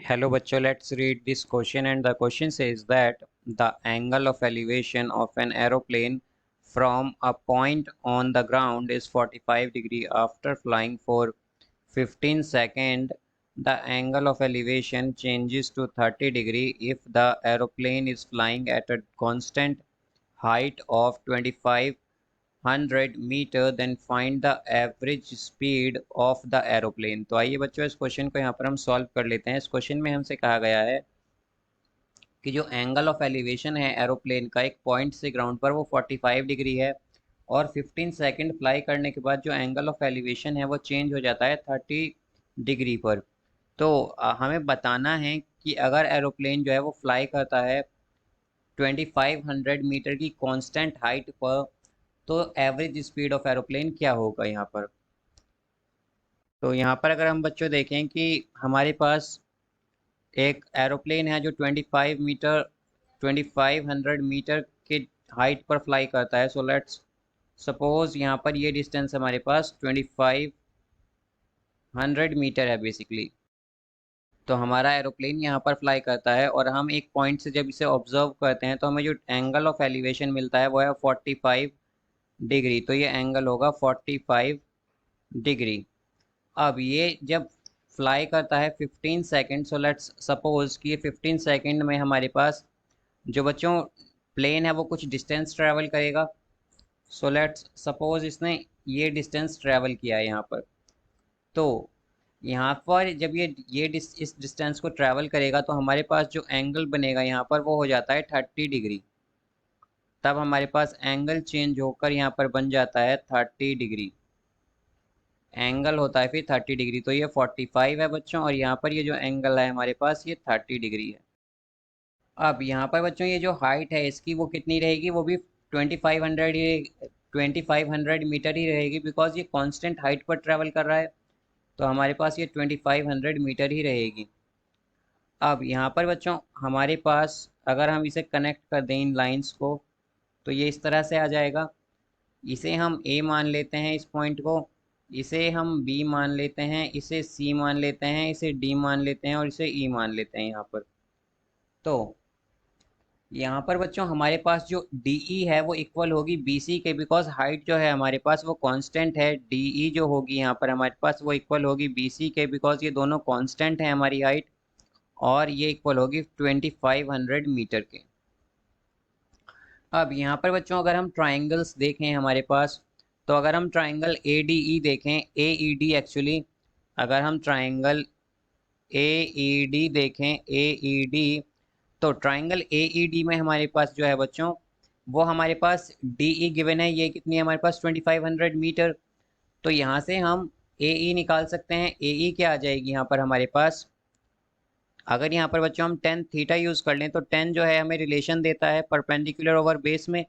Hello bachcho, let's read this question, and the question says that the angle of elevation of an aeroplane from a point on the ground is 45 degree. After flying for 15 seconds, the angle of elevation changes to 30 degree if the aeroplane is flying at a constant height of 2500 metre, then find the average speed of the aeroplane. तो आइए बच्चों इस question को यहाँ पर हम solve कर लेते हैं। इस क्वेश्चन में हमसे कहा गया है कि जो एंगल ऑफ एलिवेशन है एरोप्लेन का एक पॉइंट से ग्राउंड पर वो 45 डिग्री है, और 15 सेकंड फ्लाई करने के बाद जो एंगल ऑफ एलिवेशन है वो चेंज हो जाता है 30 डिग्री पर। तो हमें बताना है कि अगर एरोप्लेन जो है वो फ्लाई करता है 2500 मीटर की कांस्टेंट हाइट पर, तो एवरेज स्पीड ऑफ एरोप्लेन क्या होगा यहाँ पर। तो यहाँ पर अगर हम बच्चों देखें कि हमारे पास एक एरोप्लेन है जो 2500 मीटर के हाइट पर फ्लाई करता है। सो लेट्स सपोज यहाँ पर ये डिस्टेंस हमारे पास 2500 मीटर है बेसिकली। तो हमारा एरोप्लेन यहाँ पर फ्लाई करता है और हम एक पॉइंट से जब इसे ऑब्जर्व करते हैं तो हमें जो एंगल ऑफ एलिवेशन मिलता है वो है 45 डिग्री। तो ये एंगल होगा 45 डिग्री। अब ये जब फ्लाई करता है 15 सेकंड, सो लेट्स सपोज कि ये 15 सेकंड में हमारे पास जो बच्चों प्लेन है वो कुछ डिस्टेंस ट्रैवल करेगा। सो लेट्स सपोज इसने ये डिस्टेंस ट्रैवल किया है यहाँ पर। तो यहाँ पर जब इस डिस्टेंस को ट्रैवल करेगा तो हमारे पास जो एंगल बनेगा यहाँ पर वो हो जाता है 30 डिग्री। तब हमारे पास एंगल चेंज होकर यहाँ पर बन जाता है 30 डिग्री। एंगल होता है फिर 30 डिग्री। तो ये 45 है बच्चों, और यहाँ पर ये जो एंगल है हमारे पास ये 30 डिग्री है। अब यहाँ पर बच्चों ये जो हाइट है इसकी वो कितनी रहेगी, वो भी 2500 मीटर ही रहेगी, बिकॉज ये कांस्टेंट हाइट पर ट्रैवल कर रहा है। तो हमारे पास ये 2500 मीटर ही रहेगी। अब यहाँ पर बच्चों हमारे पास अगर हम इसे कनेक्ट कर दें इन लाइंस को, तो ये इस तरह से आ जाएगा। इसे हम ए मान लेते हैं इस पॉइंट को, इसे हम बी मान लेते हैं, इसे सी मान लेते हैं, इसे डी मान लेते हैं और इसे ई मान लेते हैं यहाँ पर। तो यहाँ पर बच्चों हमारे पास जो डी है वो इक्वल होगी बी सी के, बिकॉज हाइट जो है हमारे पास वो कांस्टेंट है। डी जो होगी यहाँ पर हमारे पास वो इक्वल होगी बी सी के, बिकॉज ये दोनों कांस्टेंट है हमारी हाइट, और ये इक्वल होगी 2500 मीटर के। अब यहाँ पर बच्चों अगर हम ट्राइंगल्स देखें हमारे पास, तो अगर हम ट्राइंगल ए डी ई देखें, ए ई डी एक्चुअली, अगर हम ट्राइंगल ए ई डी देखें, ए ई डी, तो ट्राइंगल ए ई डी में हमारे पास जो है बच्चों वो हमारे पास डी ई गिवन है, ये कितनी है हमारे पास 2500 मीटर। तो यहाँ से हम ए ई निकाल सकते हैं। ए ई क्या आ जाएगी यहाँ पर हमारे पास, अगर यहाँ पर बच्चों हम टेन थीटा यूज़ कर लें तो टेन जो है हमें रिलेशन देता है परपेंडिकुलर ओवर बेस में।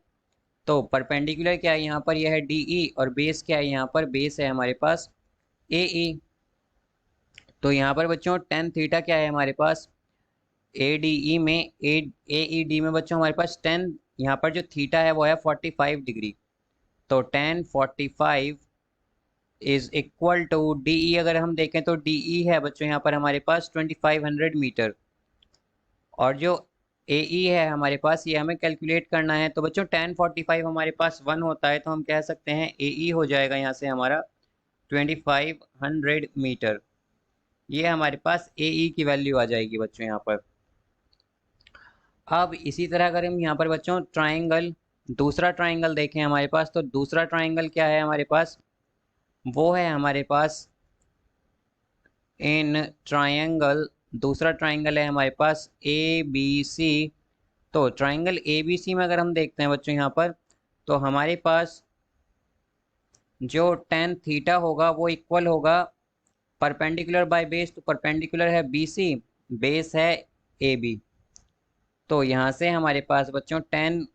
तो परपेंडिकुलर क्या है यहाँ पर, यह है डी ई, और बेस क्या है यहाँ पर, बेस है हमारे पास ए ई। तो यहाँ पर बच्चों टेन थीटा क्या है हमारे पास, ए डी ई में ए ई डी में बच्चों हमारे पास टेन, यहाँ पर जो थीटा है वो है 45 डिग्री। तो tan 45 is equal to D E. अगर हम देखें तो डी ई है बच्चों यहाँ पर हमारे पास 2500 मीटर, और जो ए ई है हमारे पास ये हमें कैलकुलेट करना है। तो बच्चों 1045 हमारे पास 1 होता है, तो हम कह सकते हैं ए ई हो जाएगा यहाँ से हमारा 2500 मीटर। ये हमारे पास ए ई की वैल्यू आ जाएगी बच्चों यहाँ पर। अब इसी तरह अगर हम यहाँ पर बच्चों ट्राइंगल, दूसरा ट्राइंगल देखें हमारे पास, तो दूसरा ट्राइंगल क्या है हमारे पास, वो है हमारे पास इन ट्राइंगल, दूसरा ट्राइंगल है हमारे पास ए बी सी। तो ट्राइंगल ए बी सी में अगर हम देखते हैं बच्चों यहाँ पर, तो हमारे पास जो टेन थीटा होगा वो इक्वल होगा परपेंडिकुलर बाय बेस। तो परपेंडिकुलर है बी सी, बेस है ए बी। तो यहाँ से हमारे पास बच्चों टेन,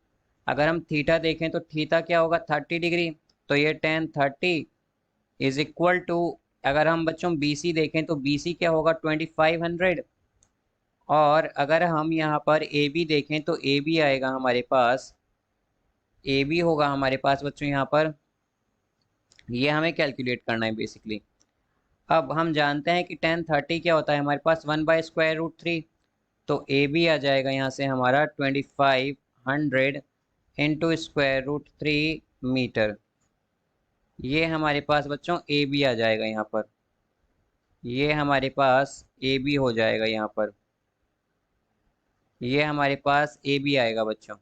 अगर हम थीटा देखें तो थीटा क्या होगा 30 डिग्री। तो ये टेन 30 इज इक्वल टू, अगर हम बच्चों बी सी देखें तो बी सी क्या होगा 2500। और अगर हम यहाँ पर ए बी देखें तो ए बी आएगा हमारे पास, ए बी होगा हमारे पास बच्चों यहाँ पर, ये हमें कैलकुलेट करना है बेसिकली। अब हम जानते हैं कि 1030 क्या होता है हमारे पास 1/√3। तो ए बी आ जाएगा यहाँ से हमारा 2500 इंटू √3 मीटर। ये हमारे पास बच्चों ए बी आ जाएगा यहाँ पर। ये हमारे पास ए बी हो जाएगा यहाँ पर। ये हमारे पास ए बी आएगा बच्चों।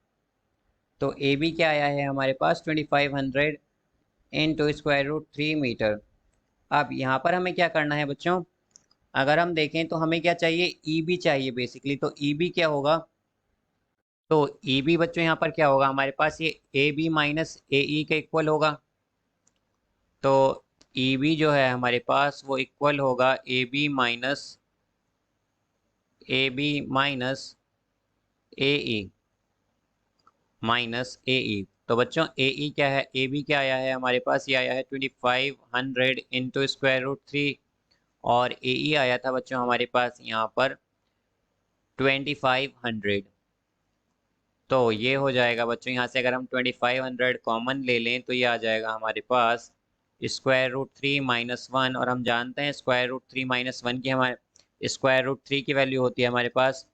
तो ए बी क्या आया है हमारे पास 2500 इंटू √3 मीटर। अब यहाँ पर हमें क्या करना है बच्चों, अगर हम देखें तो हमें क्या चाहिए, ई बी चाहिए बेसिकली। तो ई बी क्या होगा, तो ई बी बच्चों यहाँ पर क्या होगा हमारे पास, ये ए बी माइनस ए ई के इक्वल होगा। तो ई बी जो है हमारे पास वो इक्वल होगा A B minus A E minus A E. तो बच्चों ए ई क्या है, ए बी क्या आया है हमारे पास, ये आया है 2500 इंटू √3। और ए ई आया था बच्चों हमारे पास यहाँ पर 2500। तो ये हो जाएगा बच्चों, यहाँ से अगर हम 2500 कॉमन ले लें तो ये आ जाएगा हमारे पास √3 माइनस 1। और हम जानते हैं √3 माइनस 1 की हमारे √3 की वैल्यू होती है हमारे पास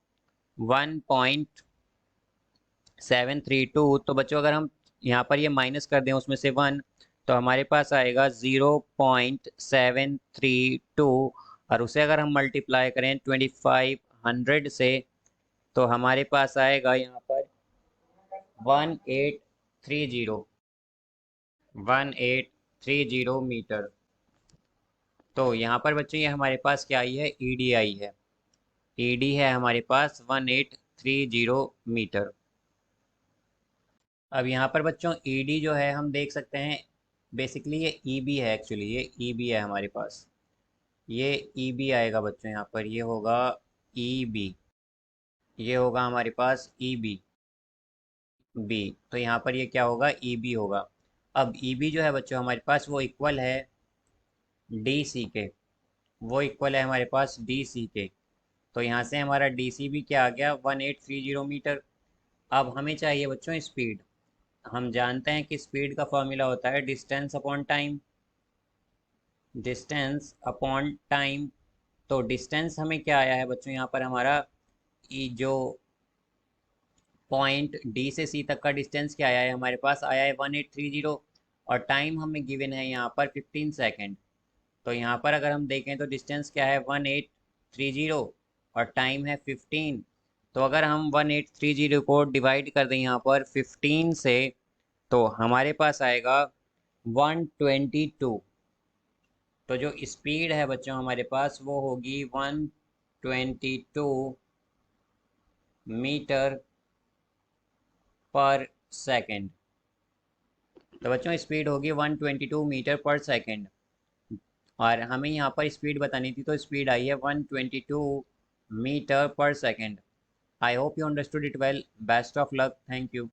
1.732। तो बच्चों अगर हम यहाँ पर ये माइनस कर दें उसमें से 1, तो हमारे पास आएगा 0.732। और उसे अगर हम मल्टीप्लाई करें 2500 से, तो हमारे पास आएगा यहाँ पर 1830 मीटर। तो यहाँ पर बच्चों ये हमारे पास क्या आई है, ईडी आई है। ईडी है हमारे पास 1830 मीटर। अब यहाँ पर बच्चों ईडी जो है हम देख सकते हैं, बेसिकली ये ईबी है एक्चुअली, ये ईबी है हमारे पास। ये ईबी आएगा बच्चों यहाँ पर, ये होगा ईबी, ये होगा हमारे पास ईबी बी। तो यहाँ पर ये क्या होगा, ईबी होगा। अब ईबी जो है बच्चों हमारे पास वो इक्वल है डी सी के, वो इक्वल है हमारे पास डी सी के। तो यहाँ से हमारा डी सी भी क्या आ गया, 1830 मीटर। अब हमें चाहिए बच्चों स्पीड। हम जानते हैं कि स्पीड का फॉर्मूला होता है distance upon time, distance upon time. तो डिस्टेंस हमें क्या आया है बच्चों यहाँ पर हमारा, जो पॉइंट डी से सी तक का डिस्टेंस क्या आया है हमारे पास, आया है 1830। और टाइम हमें गिवन है यहाँ पर 15 सेकेंड। तो यहाँ पर अगर हम देखें तो डिस्टेंस क्या है 1830 और टाइम है 15। तो अगर हम 1830 को डिवाइड कर दें यहाँ पर 15 से, तो हमारे पास आएगा 122। तो जो स्पीड है बच्चों हमारे पास वो होगी 122 मीटर पर सेकेंड। तो बच्चों स्पीड होगी 122 मीटर पर सेकेंड। और हमें यहाँ पर स्पीड बतानी थी, तो स्पीड आई है 122 मीटर पर second. I hope you understood it well. Best of luck. Thank you.